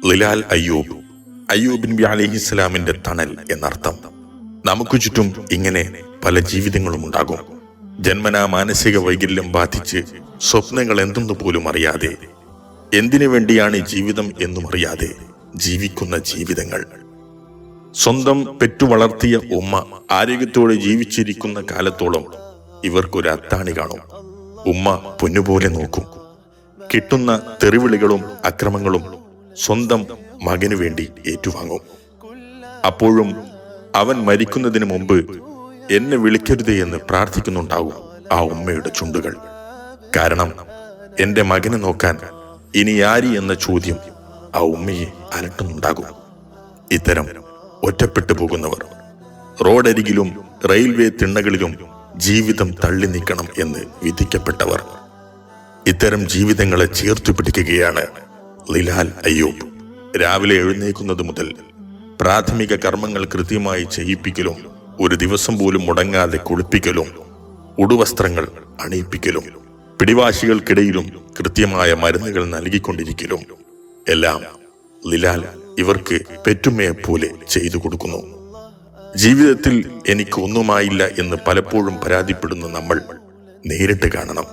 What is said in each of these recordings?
ളിലാൽ അയ്യൂബ്, അയ്യൂബ് നബി അലൈഹിസ്സലാമിന്റെ തണൽ എന്നർത്ഥം. നമുക്ക് ചുറ്റും ഇങ്ങനെ പല ജീവിതങ്ങളും ഉണ്ടാകും. ജന്മനാ മാനസിക വൈകല്യം ബാധിച്ച് സ്വപ്നങ്ങൾ എന്തെന്നു പോലും അറിയാതെ, എന്തിനു വേണ്ടിയാണ് ജീവിതം എന്നും അറിയാതെ ജീവിക്കുന്ന ജീവിതങ്ങൾ. സ്വന്തം പെറ്റുവളർത്തിയ ഉമ്മ ആരോഗ്യത്തോടെ ജീവിച്ചിരിക്കുന്ന കാലത്തോളം ഇവർക്കൊരു അത്താണി കാണും. ഉമ്മ പൊന്നുപോലെ നോക്കും. കിട്ടുന്ന തെറിവിളികളും അക്രമങ്ങളും സ്വന്തം മകനു വേണ്ടി ഏറ്റുവാങ്ങും. അപ്പോഴും അവൻ മരിക്കുന്നതിന് മുമ്പ് എന്നെ വിളിക്കരുതേ എന്ന് പ്രാർത്ഥിക്കുന്നുണ്ടാവും ആ ഉമ്മയുടെ ചുണ്ടുകൾ. കാരണം എന്റെ മകനെ നോക്കാൻ ഇനി ആരി എന്ന ചോദ്യം ആ ഉമ്മയെ അലട്ടുന്നുണ്ടാകും. ഇത്തരം ഒറ്റപ്പെട്ടു പോകുന്നവർ, റോഡരികിലും റെയിൽവേ തിണ്ണകളിലും ജീവിതം തള്ളി നീക്കണം എന്ന് വിധിക്കപ്പെട്ടവർ, ഇത്തരം ജീവിതങ്ങളെ ചേർത്തു പിടിക്കുകയാണ് ളിലാൽ അയ്യൂബ്. രാവിലെ എഴുന്നേക്കുന്നത് മുതൽ പ്രാഥമിക കർമ്മങ്ങൾ കൃത്യമായി ചെയ്യിപ്പിക്കലും, ഒരു ദിവസം പോലും മുടങ്ങാതെ കുളിപ്പിക്കലും, ഉടുവസ്ത്രങ്ങൾ അണിയിപ്പിക്കലും, പിടിവാശികൾക്കിടയിലും കൃത്യമായ മരുന്നുകൾ നൽകിക്കൊണ്ടിരിക്കലും എല്ലാം ളിലാൽ ഇവർക്ക് പെറ്റുമ്മയെപ്പോലെ ചെയ്തു കൊടുക്കുന്നു. ജീവിതത്തിൽ എനിക്ക് ഒന്നുമായില്ല എന്ന് പലപ്പോഴും പരാതിപ്പെടുന്ന നമ്മൾ നേരിട്ട് കാണണം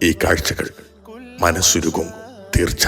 ഈ കാഴ്ചകൾ. മനസ്സുരുകും തീർച്ച.